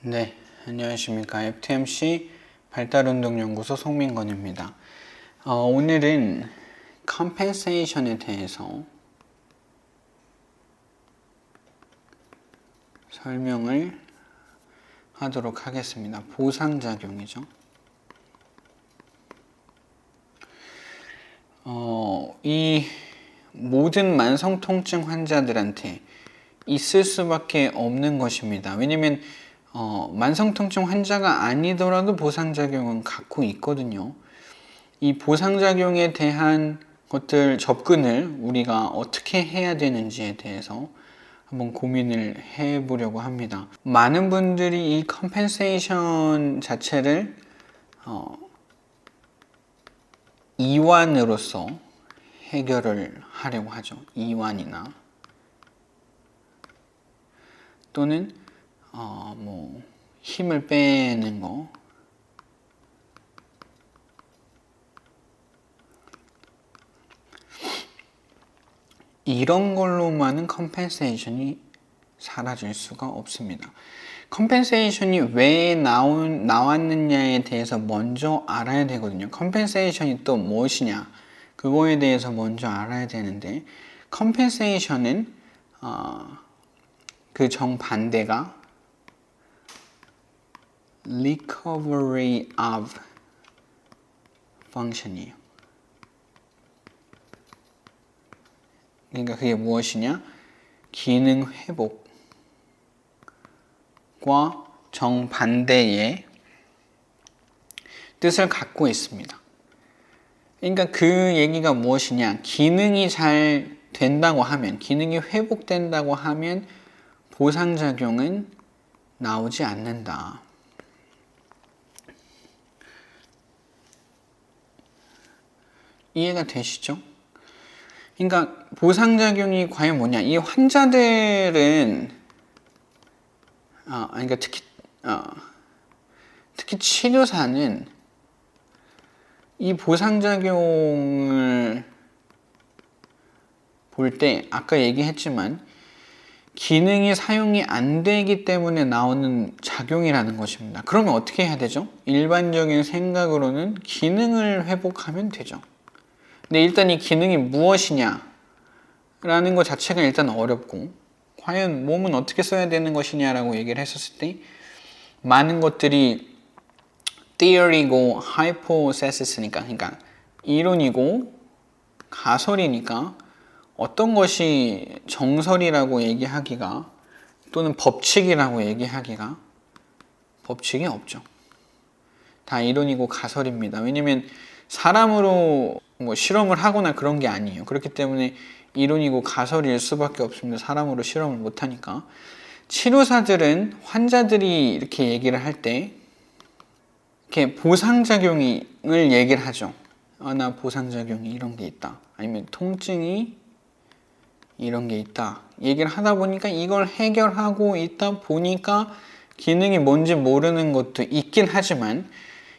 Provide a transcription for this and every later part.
네, 안녕하십니까. FTMC 발달운동연구소 송민건입니다. 오늘은 compensation에 대해서 설명을 하도록 하겠습니다. 보상작용이죠. 이 모든 만성통증 환자들한테 있을 수밖에 없는 것입니다. 왜냐면 만성통증 환자가 아니더라도 보상작용은 갖고 있거든요. 이 보상작용에 대한 것들 접근을 우리가 어떻게 해야 되는지에 대해서 한번 고민을 해보려고 합니다. 많은 분들이 이 컴펜세이션 자체를 이완으로서 해결을 하려고 하죠. 이완이나 또는 힘을 빼는 거, 이런 걸로만은 컴펜세이션이 사라질 수가 없습니다. 컴펜세이션이 왜 나왔느냐에 대해서 먼저 알아야 되거든요. 컴펜세이션이 또 무엇이냐, 그거에 대해서 먼저 알아야 되는데, 컴펜세이션은 그 정반대가 recovery of function이에요. 그러니까 그게 무엇이냐? 기능 회복과 정반대의 뜻을 갖고 있습니다. 그러니까 그 얘기가 무엇이냐? 기능이 잘 된다고 하면, 기능이 회복된다고 하면 보상작용은 나오지 않는다. 이해가 되시죠? 그러니까 보상작용이 과연 뭐냐? 이 환자들은 그러니까 특히 치료사는 이 보상작용을 볼 때 아까 얘기했지만 기능이 사용이 안 되기 때문에 나오는 작용이라는 것입니다. 그러면 어떻게 해야 되죠? 일반적인 생각으로는 기능을 회복하면 되죠. 근데 일단 이 기능이 무엇이냐 라는 것 자체가 일단 어렵고, 과연 몸은 어떻게 써야 되는 것이냐라고 얘기를 했었을 때 많은 것들이 theory고 hypothesis니까, 그러니까 이론이고 가설이니까 어떤 것이 정설이라고 얘기하기가 또는 법칙이라고 얘기하기가 법칙이 없죠. 다 이론이고 가설입니다. 왜냐면 사람으로 실험을 하거나 그런 게 아니에요. 그렇기 때문에 이론이고 가설일 수밖에 없습니다. 사람으로 실험을 못하니까. 치료사들은 환자들이 이렇게 얘기를 할 때 이렇게 보상작용을 얘기를 하죠. 나 보상작용이 이런 게 있다. 아니면 통증이 이런 게 있다. 얘기를 하다 보니까 이걸 해결하고 있다 보니까 기능이 뭔지 모르는 것도 있긴 하지만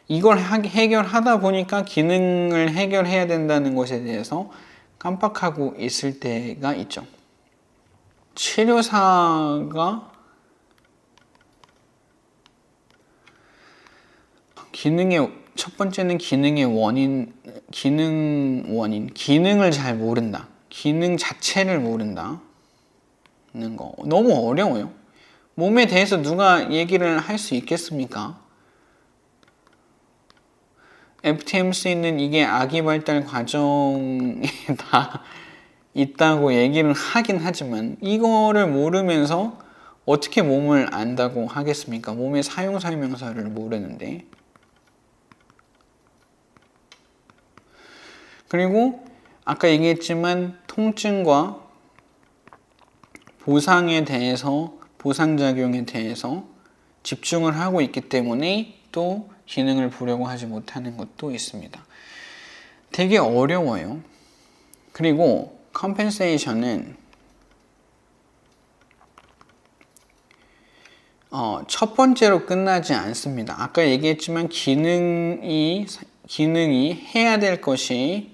이걸 해결하다 보니까 기능을 해결해야 된다는 것에 대해서 깜빡하고 있을 때가 있죠. 치료사가 첫 번째는 기능의 원인, 기능을 잘 모른다. 기능 자체를 모른다는 거. 너무 어려워요. 몸에 대해서 누가 얘기를 할 수 있겠습니까? FTMC는 이게 아기 발달 과정에 다 있다고 얘기를 하긴 하지만 이거를 모르면서 어떻게 몸을 안다고 하겠습니까? 몸의 사용 설명서를 모르는데. 그리고 아까 얘기했지만 통증과 보상작용에 대해서 집중을 하고 있기 때문에 또 기능을 보려고 하지 못하는 것도 있습니다. 되게 어려워요. 그리고 컴펜세이션은 첫 번째로 끝나지 않습니다. 아까 얘기했지만 기능이 해야 될 것이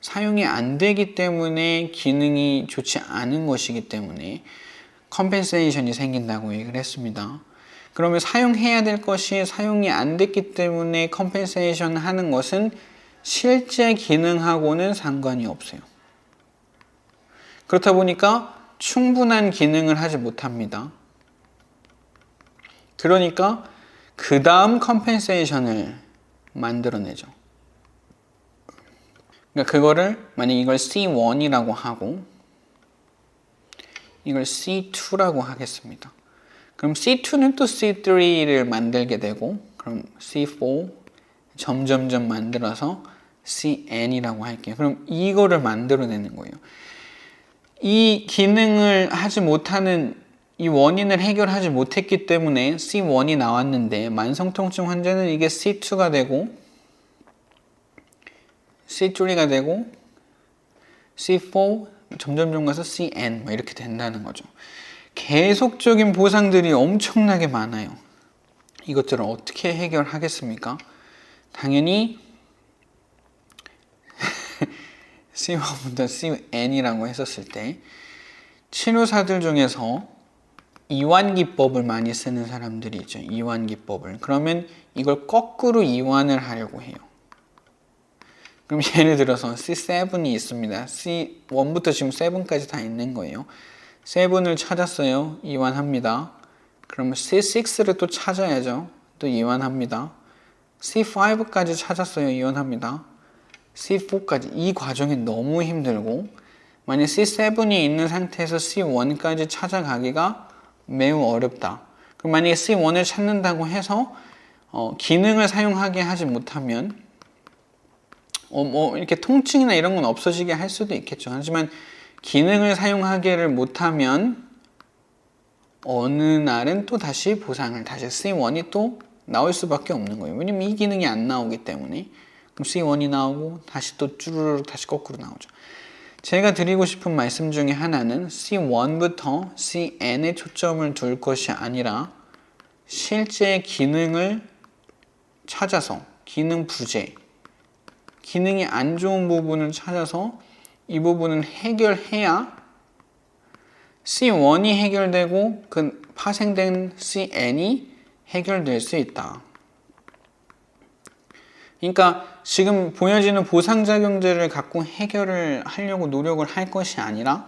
사용이 안 되기 때문에 기능이 좋지 않은 것이기 때문에 컴펜세이션이 생긴다고 얘기를 했습니다. 그러면 사용해야 될 것이 사용이 안 됐기 때문에 컴펜세이션 하는 것은 실제 기능하고는 상관이 없어요. 그렇다 보니까 충분한 기능을 하지 못합니다. 그러니까 그 다음 컴펜세이션을 만들어내죠. 그러니까 그거를 만약 이걸 C1이라고 하고 이걸 C2라고 하겠습니다. 그럼 C2는 또 C3를 만들게 되고 그럼 C4 점점점 만들어서 CN이라고 할게요. 그럼 이거를 만들어내는 거예요. 이 기능을 하지 못하는 이 원인을 해결하지 못했기 때문에 C1이 나왔는데 만성통증 환자는 이게 C2가 되고 C3가 되고 C4 점점점 가서 CN 이렇게 된다는 거죠. 계속적인 보상들이 엄청나게 많아요. 이것들을 어떻게 해결하겠습니까? 당연히 C1부터 CN이라고 했었을 때 치료사들 중에서 이완기법을 많이 쓰는 사람들이 있죠. 이완기법을. 그러면 이걸 거꾸로 이완을 하려고 해요. 그럼 예를 들어서 C7이 있습니다. C1부터 지금 7까지 다 있는 거예요. 7을 찾았어요. 이완합니다. 그러면 C6를 또 찾아야죠. 또 이완합니다. C5까지 찾았어요. 이완합니다. C4까지. 이 과정이 너무 힘들고 만약 C7이 있는 상태에서 C1까지 찾아가기가 매우 어렵다. 그럼 만약에 C1을 찾는다고 해서 기능을 사용하게 하지 못하면 이렇게 통증이나 이런 건 없어지게 할 수도 있겠죠. 하지만 기능을 사용하기를 못하면 어느 날은 또 다시 보상을 다시 C1이 또 나올 수밖에 없는 거예요. 왜냐면 이 기능이 안 나오기 때문에. 그럼 C1이 나오고 다시 또 쭈르륵 다시 거꾸로 나오죠. 제가 드리고 싶은 말씀 중에 하나는 C1부터 CN에 초점을 둘 것이 아니라 실제 기능을 찾아서 기능 부재, 기능이 안 좋은 부분을 찾아서 이 부분을 해결해야 C1이 해결되고 그 파생된 CN이 해결될 수 있다. 그러니까 지금 보여지는 보상작용들을 갖고 해결을 하려고 노력을 할 것이 아니라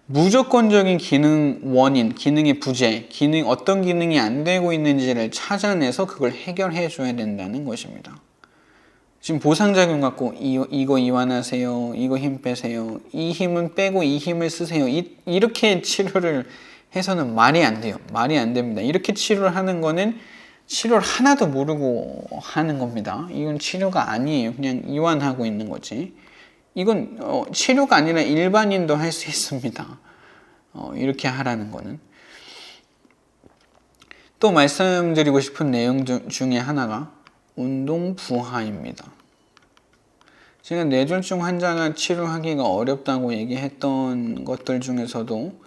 무조건적인 기능 원인, 기능의 부재, 어떤 기능이 안 되고 있는지를 찾아내서 그걸 해결해 줘야 된다는 것입니다. 지금 보상작용 갖고 이거 이완하세요, 이거 힘 빼세요, 이 힘은 빼고 이 힘을 쓰세요. 이렇게 치료를 해서는 말이 안 돼요. 말이 안 됩니다. 이렇게 치료를 하는 거는 치료를 하나도 모르고 하는 겁니다. 이건 치료가 아니에요. 그냥 이완하고 있는 거지. 이건 치료가 아니라 일반인도 할 수 있습니다. 이렇게 하라는 거는. 또 말씀드리고 싶은 내용 중에 하나가 운동 부하입니다. 제가 뇌졸중 환자가 치료하기가 어렵다고 얘기했던 것들 중에서도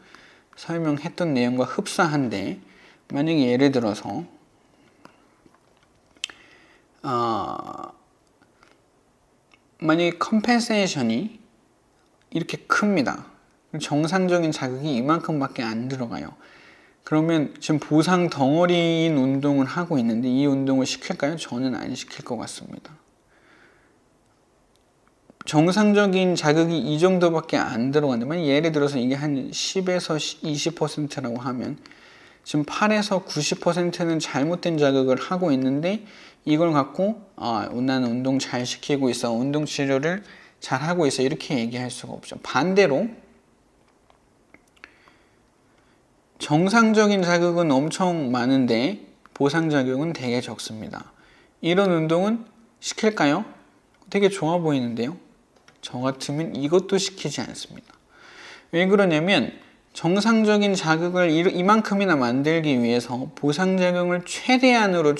설명했던 내용과 흡사한데 만약에 예를 들어서 만약에 컴펜세이션이 이렇게 큽니다. 정상적인 자극이 이만큼밖에 안 들어가요. 그러면 지금 보상 덩어리인 운동을 하고 있는데 이 운동을 시킬까요? 저는 안 시킬 것 같습니다. 정상적인 자극이 이 정도밖에 안 들어간다면 예를 들어서 이게 한 10에서 20%라고 하면 지금 8에서 90%는 잘못된 자극을 하고 있는데 이걸 갖고 나는 운동 잘 시키고 있어, 운동 치료를 잘 하고 있어 이렇게 얘기할 수가 없죠. 반대로 정상적인 자극은 엄청 많은데 보상작용은 되게 적습니다. 이런 운동은 시킬까요? 되게 좋아 보이는데요. 저 같으면 이것도 시키지 않습니다. 왜 그러냐면 정상적인 자극을 이만큼이나 만들기 위해서 보상작용을 최소한으로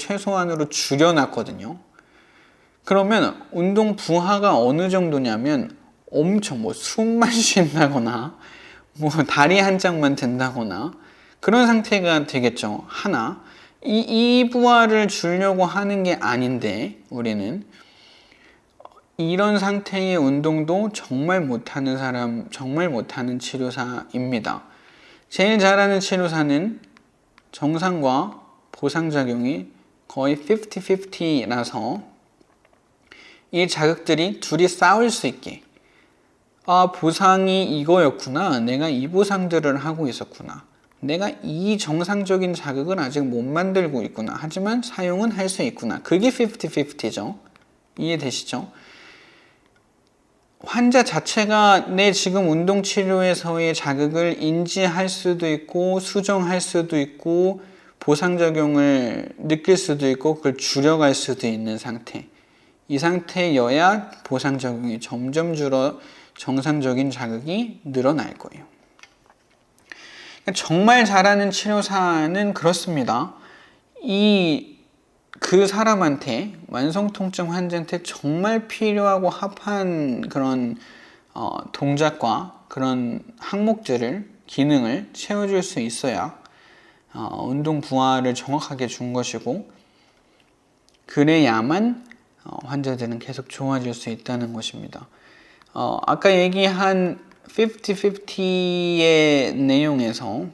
줄여놨거든요. 그러면 운동 부하가 어느 정도냐면 엄청 숨만 쉰다거나 다리 한 짝만 든다거나 그런 상태가 되겠죠. 하나, 이 부하를 주려고 하는 게 아닌데 우리는 이런 상태의 운동도 정말 못하는 사람, 정말 못하는 치료사입니다. 제일 잘하는 치료사는 정상과 보상작용이 거의 50-50라서 이 자극들이 둘이 싸울 수 있게, 아, 보상이 이거였구나. 내가 이 보상들을 하고 있었구나. 내가 이 정상적인 자극을 아직 못 만들고 있구나. 하지만 사용은 할 수 있구나. 그게 50-50죠. 이해되시죠? 환자 자체가 내 지금 운동치료에서의 자극을 인지할 수도 있고 수정할 수도 있고 보상작용을 느낄 수도 있고 그걸 줄여갈 수도 있는 상태. 이 상태여야 보상작용이 점점 줄어 정상적인 자극이 늘어날 거예요. 정말 잘하는 치료사는 그렇습니다. 그 사람한테, 만성통증 환자한테 정말 필요하고 합한 그런 동작과 그런 항목들을, 기능을 채워줄 수 있어야 운동 부하를 정확하게 준 것이고, 그래야만 환자들은 계속 좋아질 수 있다는 것입니다. 아까 얘기한 50-50의 내용에서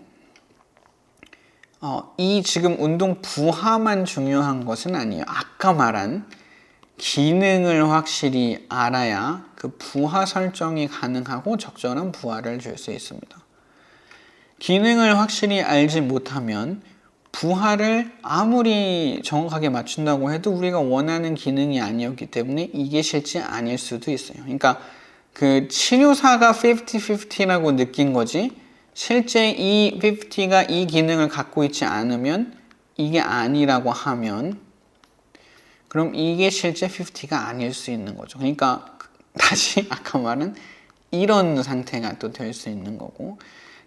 이 지금 운동 부하만 중요한 것은 아니에요. 아까 말한 기능을 확실히 알아야 그 부하 설정이 가능하고 적절한 부하를 줄 수 있습니다. 기능을 확실히 알지 못하면 부하를 아무리 정확하게 맞춘다고 해도 우리가 원하는 기능이 아니었기 때문에 이게 실제 아닐 수도 있어요. 그러니까 그 치료사가 50-50라고 느낀 거지 실제 이 50가 이 기능을 갖고 있지 않으면 이게 아니라고 하면 그럼 이게 실제 50가 아닐 수 있는 거죠. 그러니까 다시 아까 말한 이런 상태가 또 될 수 있는 거고,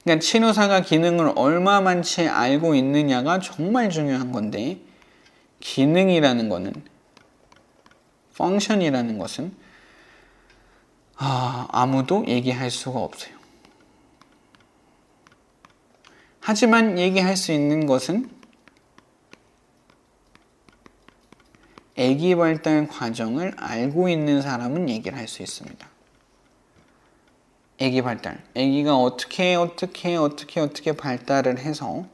그러니까 치료사가 기능을 얼마만치 알고 있느냐가 정말 중요한 건데, 기능이라는 거는, 펑션이라는 것은 아무도 얘기할 수가 없어요. 하지만 얘기할 수 있는 것은 아기 발달 과정을 알고 있는 사람은 얘기를 할 수 있습니다. 아기 발달. 아기가 어떻게 발달을 해서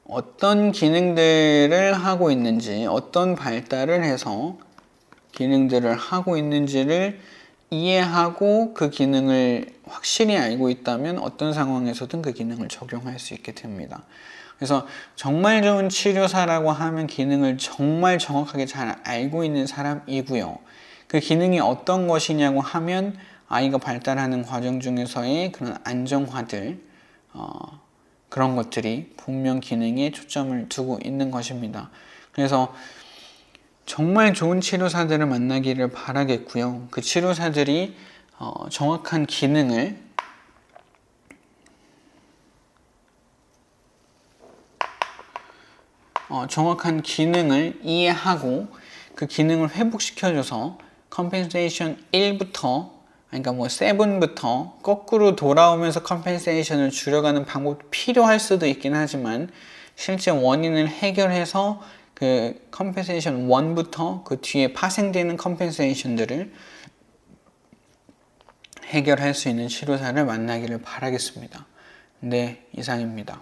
어떤 기능들을 하고 있는지, 어떤 발달을 해서 기능들을 하고 있는지를 이해하고 그 기능을 확실히 알고 있다면 어떤 상황에서든 그 기능을 적용할 수 있게 됩니다. 그래서 정말 좋은 치료사라고 하면 기능을 정말 정확하게 잘 알고 있는 사람이고요. 그 기능이 어떤 것이냐고 하면 아이가 발달하는 과정 중에서의 그런 안정화들, 그런 것들이 분명 기능에 초점을 두고 있는 것입니다. 그래서 정말 좋은 치료사들을 만나기를 바라겠고요. 그 치료사들이 정확한 기능을 이해하고 그 기능을 회복시켜줘서 컴펜세이션 1부터, 그러니까 뭐 7부터 거꾸로 돌아오면서 컴펜세이션을 줄여가는 방법도 필요할 수도 있긴 하지만 실제 원인을 해결해서 그 컴펜세이션 1부터 그 뒤에 파생되는 컴펜세이션들을 해결할 수 있는 치료사를 만나기를 바라겠습니다. 네, 이상입니다.